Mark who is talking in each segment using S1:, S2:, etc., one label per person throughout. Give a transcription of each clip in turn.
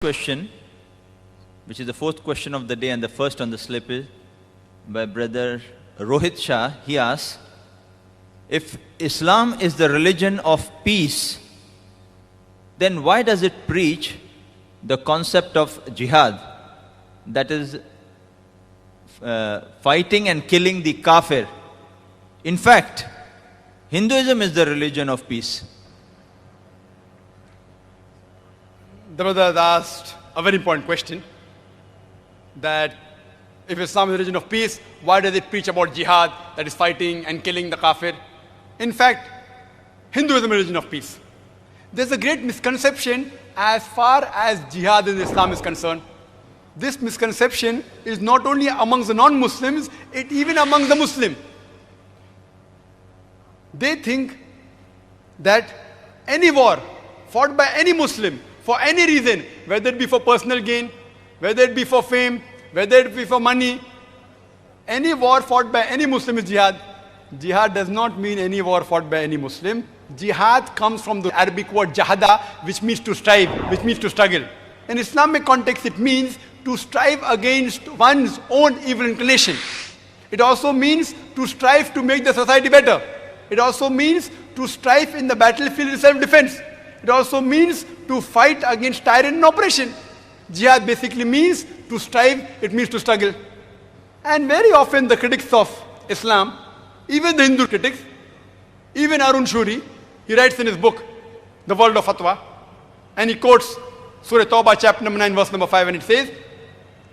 S1: Question, which is the fourth question of the day and the first on the slip, is by brother Rohit Shah. He asks, if Islam is the religion of peace, then why does it preach the concept of jihad, that is fighting and killing the kafir? In fact, Hinduism is the religion of peace.
S2: The brother has asked a very important question, that if Islam is a religion of peace, why does it preach about jihad, that is fighting and killing the kafir? In fact, Hinduism is a religion of peace. There's a great misconception as far as jihad in Islam is concerned. This misconception is not only amongst the non-Muslims, it even among the Muslim. They think that any war fought by any Muslim for any reason, whether it be for personal gain, whether it be for fame, whether it be for money, any war fought by any Muslim is jihad. Jihad does not mean any war fought by any Muslim. Jihad comes from the Arabic word jahada, which means to strive, which means to struggle. In Islamic context, it means to strive against one's own evil inclination. It also means to strive to make the society better. It also means to strive in the battlefield in self-defense. It also means to fight against tyrant and oppression. Jihad basically means to strive, it means to struggle. And very often the critics of Islam, even the Hindu critics, even Arun Shuri, he writes in his book, The World of Fatwa, and he quotes Surah Tawbah chapter number 9 verse number 5, and it says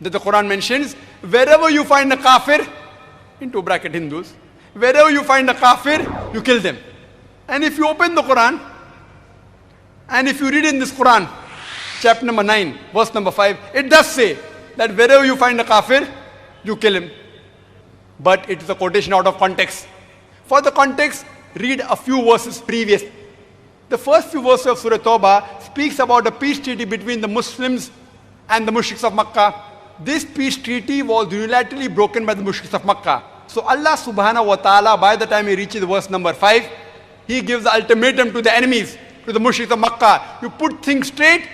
S2: that the Quran mentions, wherever you find a kafir, into bracket Hindus, wherever you find a kafir, you kill them. And if you open the Quran, and if you read in this Quran, chapter number 9, verse number 5, it does say that wherever you find a kafir, you kill him. But it is a quotation out of context. For the context, read a few verses previous. The first few verses of Surah Tawbah speaks about a peace treaty between the Muslims and the mushriks of Makkah. This peace treaty was unilaterally broken by the mushriks of Makkah. So Allah subhanahu wa ta'ala, by the time he reaches verse number 5, he gives the ultimatum to the enemies, to the mushriks of Makkah. You put things straight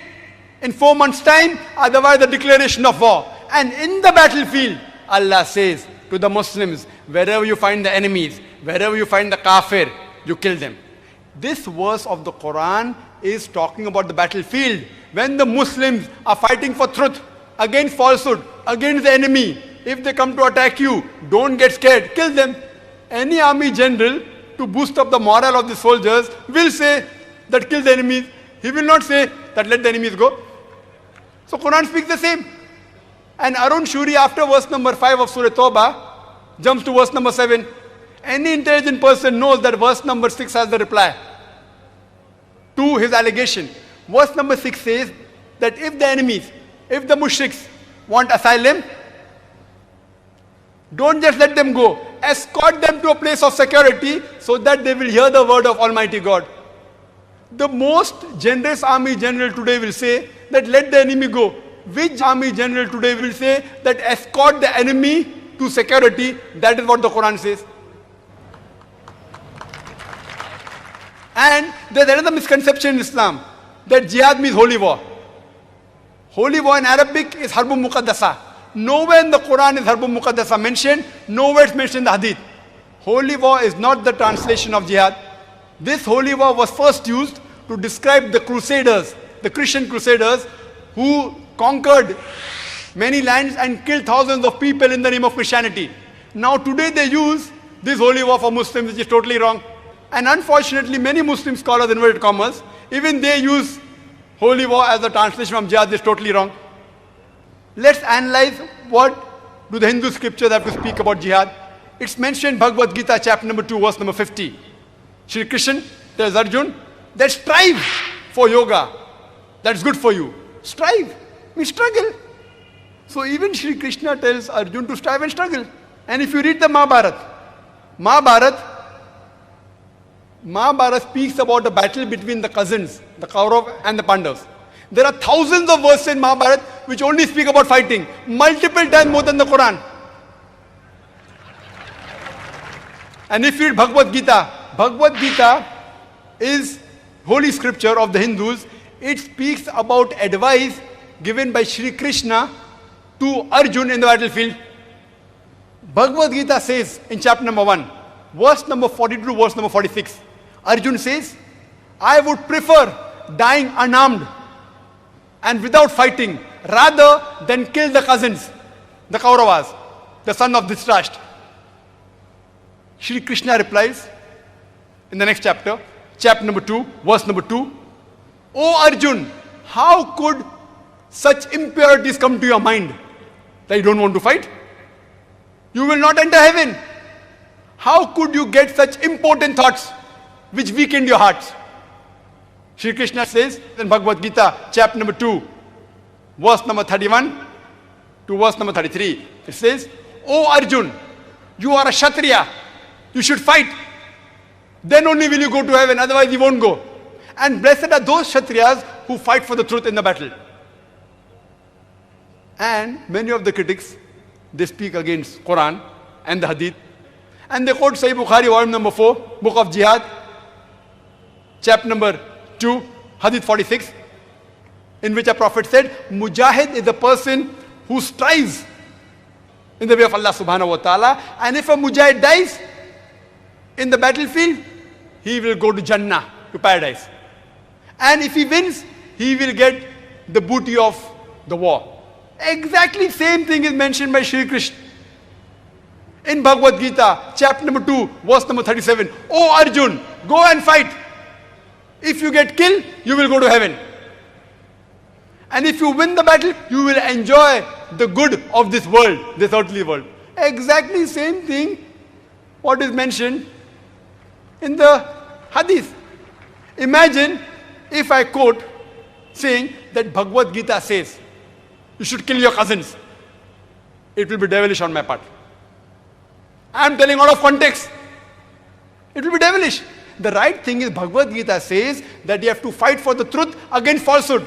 S2: in 4 months' time, otherwise the declaration of war. And in the battlefield, Allah says to the Muslims, wherever you find the enemies, wherever you find the kafir, you kill them. This verse of the Quran is talking about the battlefield. When the Muslims are fighting for truth, against falsehood, against the enemy, if they come to attack you, don't get scared, kill them. Any army general, to boost up the morale of the soldiers, will say that kill the enemies. He will not say that let the enemies go. So Quran speaks the same. And Arun Shuri, after verse number 5 of Surah Tawbah, jumps to verse number 7. Any intelligent person knows that verse number 6 has the reply to his allegation. Verse number 6 says that if the enemies, if the mushriks want asylum, don't just let them go. Escort them to a place of security so that they will hear the word of Almighty God. The most generous army general today will say that let the enemy go. Which army general today will say that escort the enemy to security? That is what the Quran says. And there's another misconception in Islam, that jihad means holy war. Holy war in Arabic is Harbun Muqaddasa. Nowhere in the Quran is Harbun Muqaddasa mentioned, nowhere it's mentioned in the Hadith. Holy war is not the translation of jihad. This holy war was first used to describe the crusaders, the Christian crusaders, who conquered many lands and killed thousands of people in the name of Christianity. Now today they use this holy war for Muslims, which is totally wrong. And unfortunately, many Muslim scholars, inverted commas, even they use holy war as a translation from jihad, is totally wrong. Let's analyze what do the Hindu scriptures have to speak about jihad. It's mentioned in Bhagavad Gita chapter number 2 verse number 50. Shri Krishna tells Arjun that strive for yoga. That's good for you. Strive means struggle. So even Shri Krishna tells Arjun to strive and struggle. And if you read the Mahabharata speaks about a battle between the cousins, the Kaurav and the Pandavas. There are thousands of verses in Mahabharata which only speak about fighting, multiple times more than the Quran. And if you read Bhagavad Gita is holy scripture of the Hindus. It speaks about advice given by Shri Krishna to Arjun in the battlefield. Bhagavad Gita says in chapter number 1, verse number 42 to verse number 46, Arjun says, I would prefer dying unarmed and without fighting rather than kill the cousins, the Kauravas, the son of Dhritarashtra. Shri Krishna replies in the next chapter, chapter number 2, verse number 2, O Arjun, how could such impurities come to your mind that you don't want to fight? You will not enter heaven. How could you get such important thoughts which weakened your hearts? Shri Krishna says in Bhagavad Gita, chapter number 2, verse number 31 to verse number 33. It says, O Arjun, you are a Kshatriya. You should fight. Then only will you go to heaven, otherwise you won't go. And blessed are those Kshatriyas who fight for the truth in the battle. And many of the critics, they speak against Quran and the Hadith. And they quote Sahih Bukhari, volume number 4, book of Jihad, chapter number 2, Hadith 46, in which a prophet said, Mujahid is a person who strives in the way of Allah subhanahu wa ta'ala. And if a Mujahid dies in the battlefield, he will go to Jannah, to paradise. And if he wins, he will get the booty of the war. Exactly same thing is mentioned by Shri Krishna in Bhagavad Gita, chapter number 2, verse number 37. O Arjun, go and fight. If you get killed, you will go to heaven. And if you win the battle, you will enjoy the good of this world, this earthly world. Exactly same thing what is mentioned in the Hadith. Imagine if I quote saying that Bhagavad Gita says, you should kill your cousins. It will be devilish on my part. I am telling out of context. It will be devilish. The right thing is Bhagavad Gita says that you have to fight for the truth against falsehood.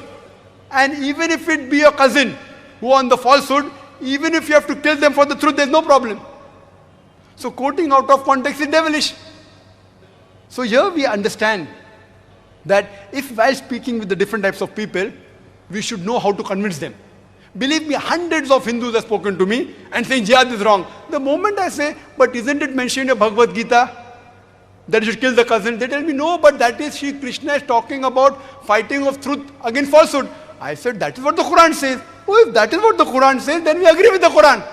S2: And even if it be your cousin who on the falsehood, even if you have to kill them for the truth, there is no problem. So quoting out of context is devilish. So here we understand that if while speaking with the different types of people, we should know how to convince them. Believe me, hundreds of Hindus have spoken to me and saying jihad is wrong. The moment I say, but isn't it mentioned in Bhagavad Gita that you should kill the cousin? They tell me, no, but that is Shri Krishna is talking about fighting of truth against falsehood. I said, that is what the Quran says. Oh, if that is what the Quran says, then we agree with the Quran.